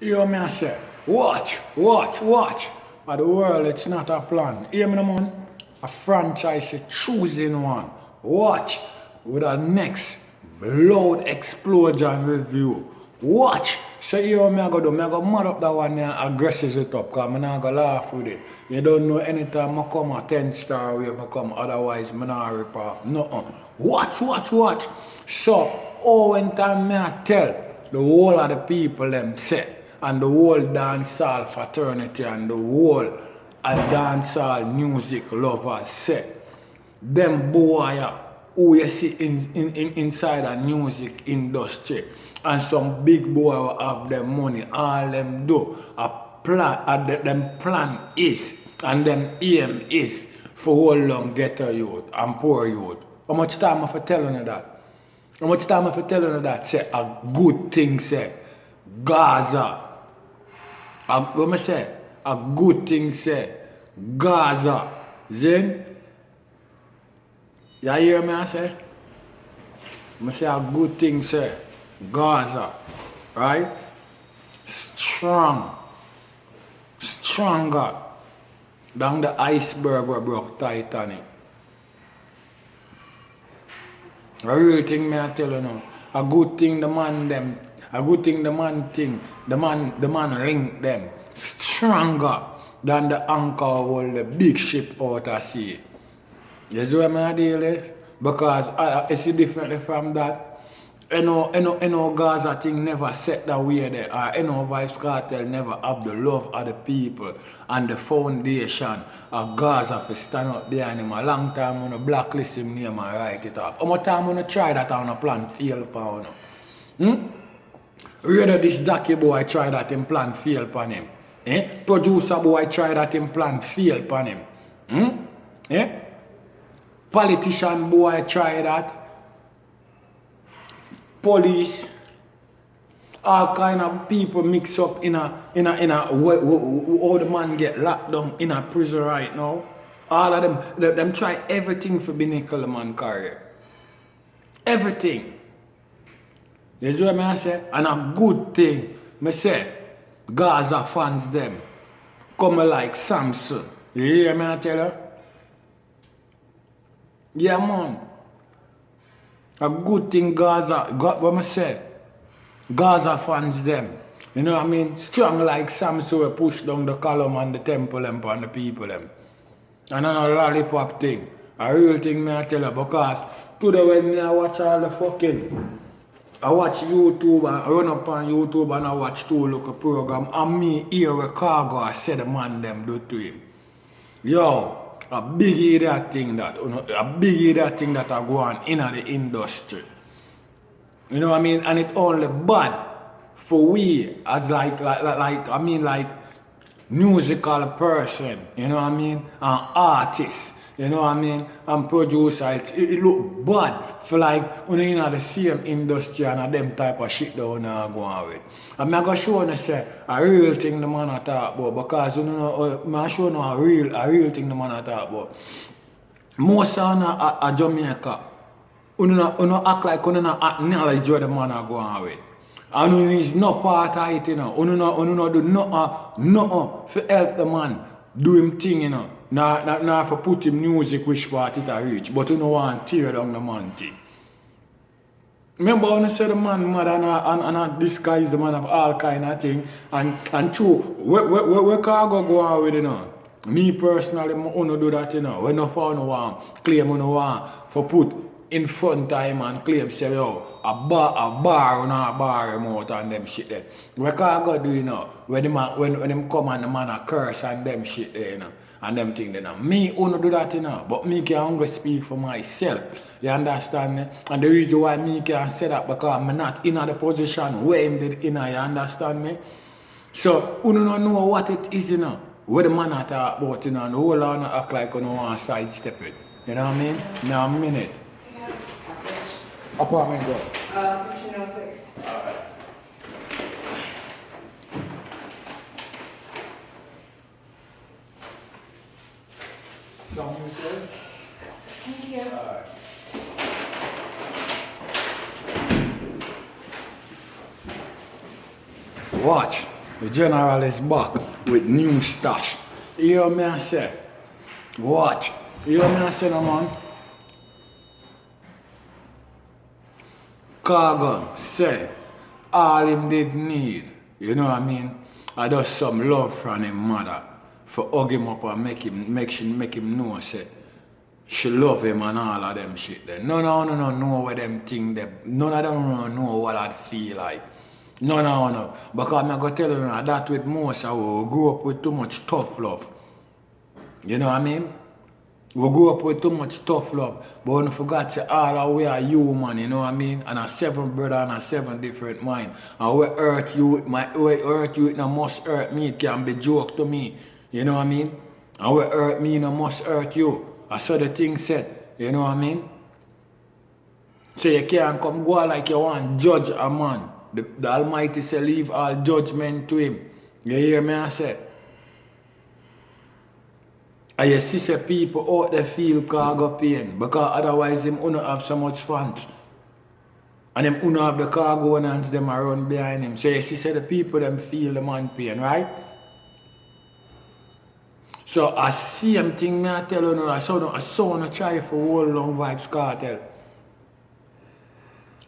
Hear me I say, watch. For the world, it's not a plan. Hear me, no, man? A franchise is choosing one. Watch with a next loud explosion review. Watch. So hear me I go do, me I go mad up that one there, aggressive it up, because I'm not going to laugh with it. You don't know anytime I come a 10-star wave I come, otherwise I'm not rip off. No. Watch. So, when time me I tell the whole of the people them say, and the whole dancehall fraternity and the whole of dancehall music lovers say, them boy who you see inside the music industry and some big boy who have them money, all them do a plan, them plan is and them aim is for how long ghetto youth and poor youth. How much time I for telling you that? How much time I for telling you that say a good thing say Gaza. What me say? A good thing say Gaza. Then you hear me I say? I say a good thing say Gaza. Right? Stronger than the iceberg where broke Titanic. A real thing me I tell you now. A good thing the man ring them stronger than the anchor hold the big ship out at sea. You see what I deal with? Because it's differently from that. You know Gaza thing never set that way there. Vybz Kartel never have the love of the people and the foundation of Gaza for stand up there and him a long time on a blacklist him name and write it up. How much time on try that on a plan fail upon him? Rather this Jackie boy try that him plan fail upon him. Producer boy try that him plan fail upon him. Politician boy try that. Police, all kind of people mix up in a how the man get locked down in a prison right now. All of them try everything for Binicle man career. Everything. You see what I say? And a good thing, me say, Gaza fans them come like Samson. You hear me I tell you? Yeah man. A good thing Gaza, what I say, Gaza fans them. You know what I mean? Strong like Samson will push down the column and the temple and the people them. And another lollipop thing. A real thing me I tell you, because today when I watch all the fucking, I watch YouTube and I run up on YouTube and I watch two local program and me hear where Cargo I say the man them do to him. Yo. A big idiot thing that I go on in the industry. You know what I mean? And it only bad for we as like musical person, you know what I mean? An artist, you know what I mean? And producer, it look bad for like when you're in the same industry and them type of shit that you go on with. And I'm going to show you say a real thing the man I talk about, because you know, I'm show you a real thing the man I talk about. Most of a Jamaica, you act like you don't acknowledge what the man I go on with. And you is no part of it, you know. You do nothing to help the man do him thing, you know. Not for put him music which part it a reach, but you don't want to tear down the man thing. Remember when I said the man mad and I disguise the man of all kind of thing, and true, where Cargo go on with, you know? Me personally, I don't do that, you know. When no want claim you want for put in front of him and claim say yo, a bar him out and them shit there. What Cargo do, you know, when him come and the man a curse and them shit there, you know, and them thing there. Me don't do that, you know, but me can go speak for myself. You understand me? And the reason why me can say that because I'm not in the position where him did in, you understand me? So you don't know what it is, you know. What the man talk about, you know, and the whole lot act like you don't want to sidestep it. You know what I mean? Now a minute. Apartment go. 1506. Alright. Some you said? Thank you. Alright. Watch. The general is back with new stash. You hear me I say? What? You hear me I say no man? Cargo say all him did need, you know what I mean? I just some love from him mother for hug him up and make him know say she love him and all of them shit there. None of them know what them thing there. None of them know what I'd feel like. No. Because I'm going to tell you that with most of we grew up with too much tough love. You know what I mean? We grew up with too much tough love. But when we forgot to all our we are human, you know what I mean? And a 7 brother and a 7 different mind. And we hurt you with it no must hurt me. It can be joke to me. You know what I mean? And we hurt me no must hurt you. I saw the thing said, you know what I mean? So you can't come go like you want judge a man. The Almighty say leave all judgment to him. You hear me I say? And you see say people out there feel cargo pain because otherwise them will not have so much funds. And them will not have the cargo and them are run behind him. So you see say the people them feel the man pain, right? So I see them thing me I tell you now, I saw no try for whole long Vybz cartel.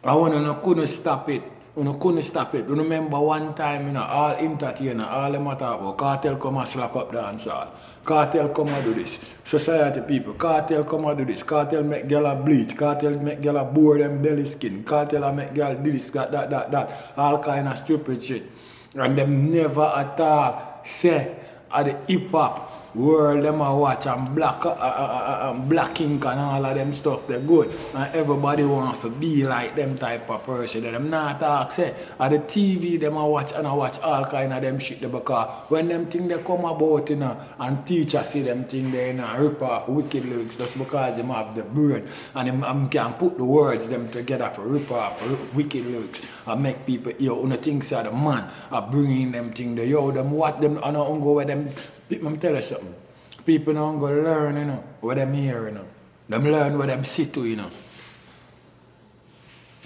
I want couldn't stop it. Couldn't stop it. You remember one time, you know, all entertainer, all them matter about cartel come and slap up dance hall. Cartel come and do this. Society people, cartel come and do this. Cartel make girl bleach. Cartel make girl bore them belly skin. Cartel make girl do this, that. All kind of stupid shit. And them never at all say at the hip hop world them a watch and black ink and all of them stuff they good and everybody want to be like them type of person. Them not talk say at the TV them a watch and I watch all kind of them shit there because when them thing they come about, you know, and teachers see them thing they, you know, rip off wicked lyrics just because them have the brain and them can put the words them together for rip off wicked lyrics and make people hear on the things that the man are bringing them thing there. Yo, them what them and I go with them. People tell you something. People don't go learn, you know, what them hear, you know. Them learn what them see to, you know.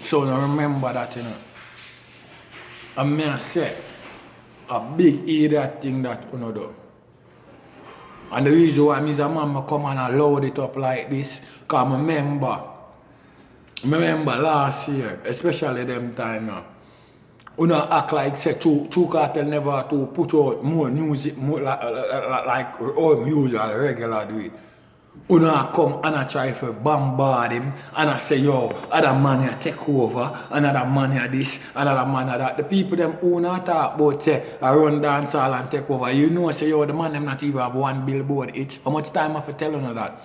So now remember that, you know. And me I say, a big idiot thing that you know do. And the reason why me as a man come and load it up like this, because I remember last year, especially them time now. You know, act like say two cartel never to put out more music more like all usual regular do it. You know, come and I try to bombard him and I say, yo, other man here take over, another man here this, another man here that. The people them who not talk about say I run dance hall and take over. You know say yo the man them not even have 1 billboard hits. How much time I have to tell you that?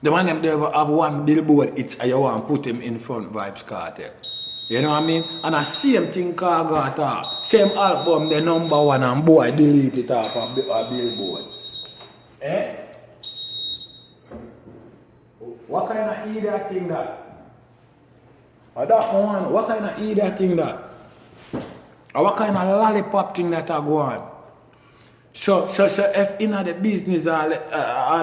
The man them never have 1 billboard hits and you want to put him in front Vybz cartel. You know what I mean? And I same thing Cargo talk. Same album, the #1 and boy delete it off a billboard. Eh? What kind of idiot thing that? That one, what kind of idiot thing that? Or what kind of lollipop thing that I go on? So if in the business all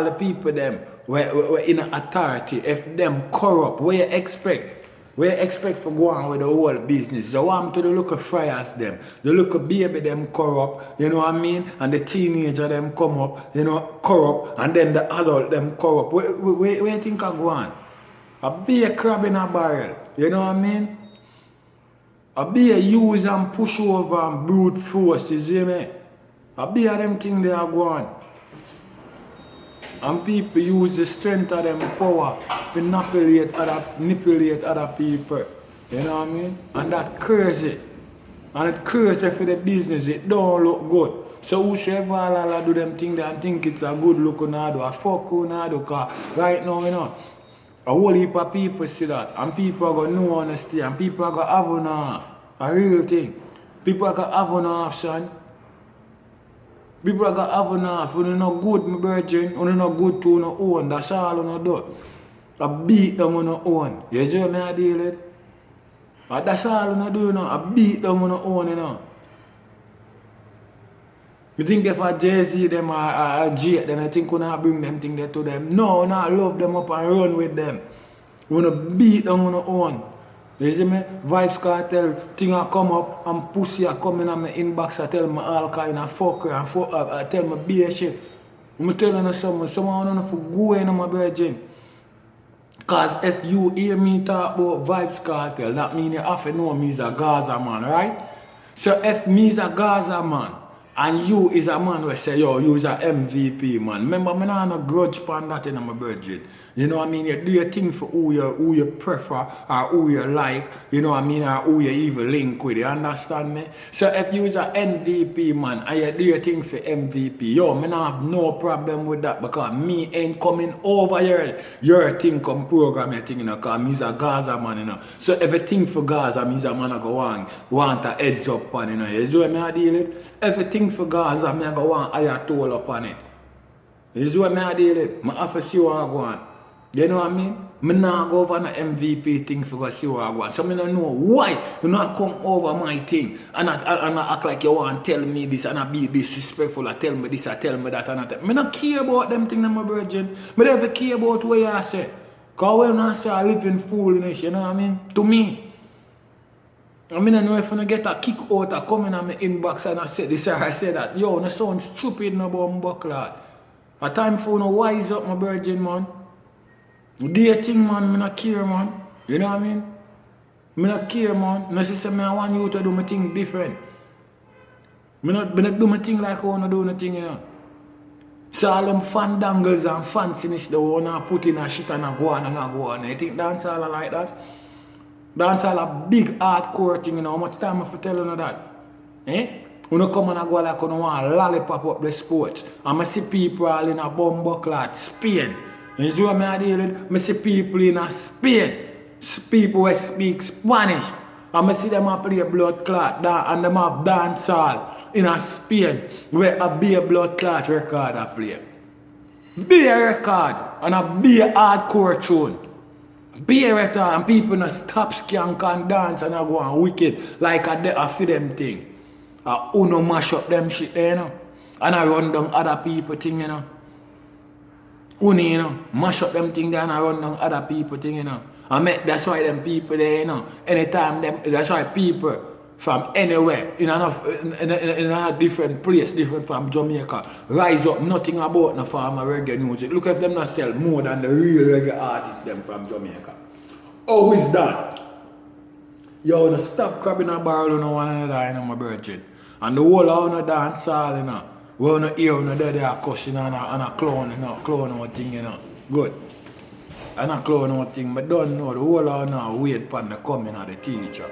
the people them were in authority, if them corrupt, what you expect? We expect for go on with the whole business. They want to look at friars them. They look at baby them corrupt, you know what I mean? And the teenager them come up, you know, corrupt, and then the adult them corrupt. Where you think I go on? I be a crab in a barrel, you know what I mean? I be a use and push over and brute force, you see me? I be a them thing they are going. And people use the strength of them power to manipulate other people. You know what I mean? And that crazy. And it crazy for the business. It don't look good. So whosoever all do them thing and think it's a good look on do, a fuck on do, because right now, you know, a whole heap of people see that. And people are going to know honesty. And people are going to have enough. A real thing. People are going to have enough, son. People are going to have enough. When you're not good, my virgin, when you're not good to your own, that's all you do. I beat them on your own. You see what I deal with? That's all you do, you know. I beat them on your own, you know. You think if I Jay-Z them or Jake them, I think you not bring them thing there to them. No, I love them up and run with them. You want to beat them on your own. You see me? Vybz Kartel thing a come up and pussy a come in on my inbox. I tell me all kind of fucker and I tell me beer shit. I'm telling you something. Someone don't know for go in my virgin. Cause if you hear me talk about Vybz Kartel, that means you have to know me is a Gaza man, right? So if me is a Gaza man, and you is a man who say, yo, you is a MVP man. Remember, me not no grudge upon that in my virgin. You know what I mean? You do your thing for who you prefer or who you like, you know what I mean, or who you even link with, you understand me? So if you is a MVP man and you do your thing for MVP, yo, me not have no problem with that because me ain't coming over here. Your thing come program your thing, you know, because me is a Gaza man, you know. So everything for Gaza, me is a man I go want a heads up on, you know. You see what I deal with? Everything for Gaza, me I go want ayatollah upon it. You see what I deal with? I have to see what I want. You know what I mean? I not go over an MVP thing for go see what I want. So I don't know why you not come over my thing and I act like you want to tell me this and I be disrespectful. I tell me this, I tell me that and that. I don't care about them things, my virgin. I don't ever care about what you say. Because when I say I live in foolishness, you know what I mean? To me. I mean, I know if I get a kick out or come in on my inbox and I say this or I say that, yo, no sound stupid no bumbuckler. A time for no wise up, my virgin, man. Do your thing, man. I don't care, man. You know what I mean? I don't care, man. No say I want you to do my thing different. I don't do my thing like I want to do my thing, you know. So all them fandangles and fanciness they want to put in a shit and a go on and a go on. You think dancehall like that? Dancehall a big hardcore thing, you know. How much time I have to tell you that? Eh? You don't come and go like you want to lollipop up the sports. And I see people all in a bumbuckler Spain. You see what I deal with? I see people in Spain. People who speak Spanish. And I see them play blood clot and them have dancehall in Spain where a beer blood clot record I play. Beer record and a beer hardcore tune. Beer record and people in a stop skank and dance and I go on wicked like a for them thing. Uno mash up them shit there, you know. And I run down other people thing, you know. You know, mash up them thing there and I run down other people thing, you know. That's why them people there, you know, anytime that's why people from anywhere, in a different place, different from Jamaica, rise up nothing about no farmer reggae music. Look if them not sell more than the real reggae artists them from Jamaica. How is that? Yo, no stop crabbing a barrel on one another, you know, my virgin. And the whole of no dance all, you know. We don't hear no there they are cussing and a clown, you know, clown or thing, you know. Good. And a clown or thing, but don't know the whole of now wait for the coming of the teacher.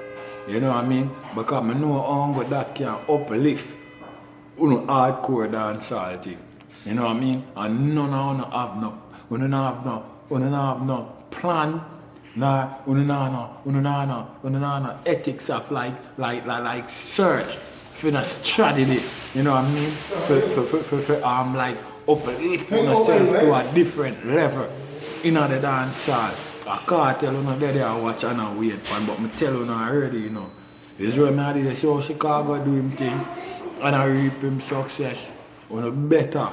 You know what I mean? Because I know how that can uplift hardcore dancehall thing. You know what I mean? And none of have no plan. Nah, no ethics of like search for the strategy, you know what I mean? For like uplifting yourself to a different level in the dancehall. I can't tell you there I watch and wait for, but I tell you already, you know. It's when I did show Chicago do him thing and I reap him success. You better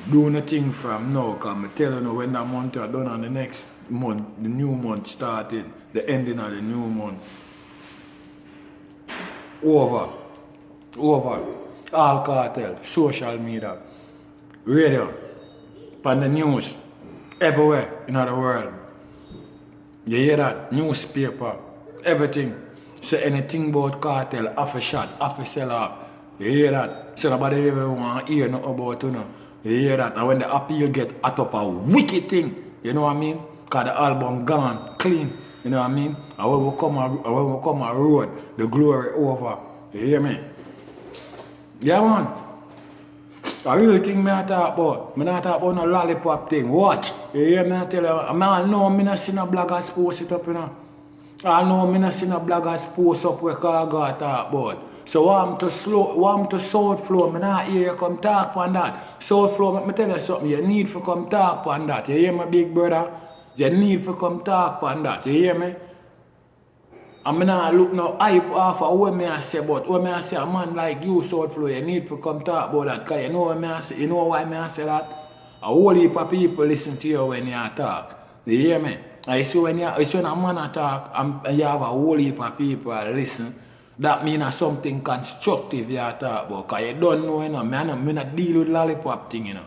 do nothing from now, because I tell you when that month are done and the next month, the new month starting, the ending of the new month. Over. All cartel, social media, radio, on the news, everywhere in the world. You hear that? Newspaper, everything. Say anything about cartel, half a shot, half a sell off. You hear that? So nobody ever want to hear nothing about you know. You hear that? And when the appeal get at up a wicked thing, you know what I mean? Because the album gone, clean, you know what I mean? And when we come a road, the glory over. You hear me? Yeah, man. A real thing I talk about. I not talk about no lollipop thing. Watch. You hear me? I tell you. I know I not see no bloggers post it up, you know. I know I not see no bloggers post up where I got talk about. So want to South Flow, I not hear you come talk on that. South Flow, let me tell you something. You need to come talk on that. You hear me, big brother? You need to come talk on that. You hear me? I'm not look no hype off of what me I say, but when I say a man like you, South Flow, you need to come talk about that. Because you know what I say, you know why I say that? A whole heap of people listen to you when you talk. You hear me? And you see when a man attack and you have a whole heap of people listen, that means something constructive you talk about. Because you don't know, you know, me not deal with lollipop thing, you know.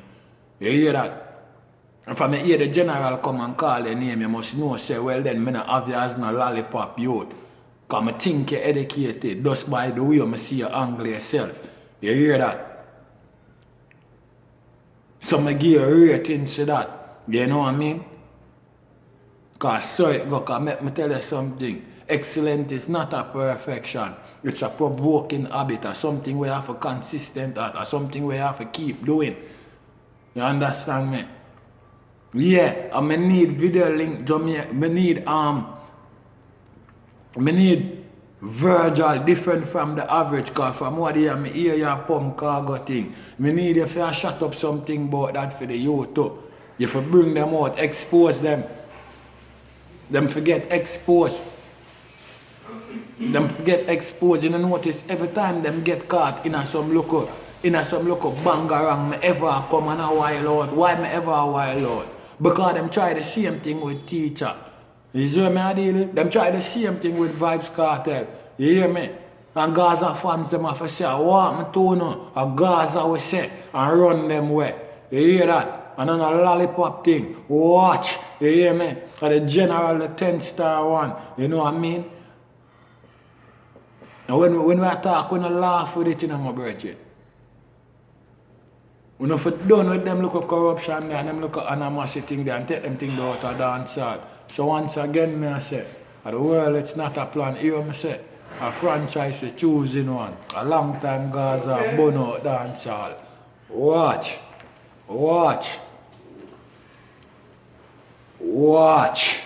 You hear that? If I hear the general come and call your name, you must know, say, well then, me not have you as no lollipop youth. Because I think you're educated just by the way I see you angle yourself. You hear that? So I give a rating to that. You know what I mean? Because so it go, cause let me tell you something. Excellence is not a perfection. It's a provoking habit or something we have to consistent at or something we have to keep doing. You understand me? Yeah, I need video link Jamaica. I need Virgil different from the average, cause from what I hear your pump cargo thing. I need you to shut up something about that for the youth too. You have to bring them out, expose them. Them forget exposed. Them forget exposed. You know, notice every time them get caught in some local bangarang, me ever come and a while out. Why me ever a while out? Because them try the same thing with teacher. You see what I deal with? Them try the same thing with Vybz Kartel. You hear me? And Gaza fans them have to say, what me to know? A Gaza we say and run them way. You hear that? And on a lollipop thing. Watch. You hear me? And the general, the 10-star one. You know what I mean? And when we talk, we don't laugh with it in my birthday. We don't done with them look at corruption there and them look at animosity thing there and take them thing out of dance hall. So once again, me I say, the world it's not a plan. Here me say, a franchise is choosing one. A long time Gaza burn out dance hall. Watch. Watch. Watch.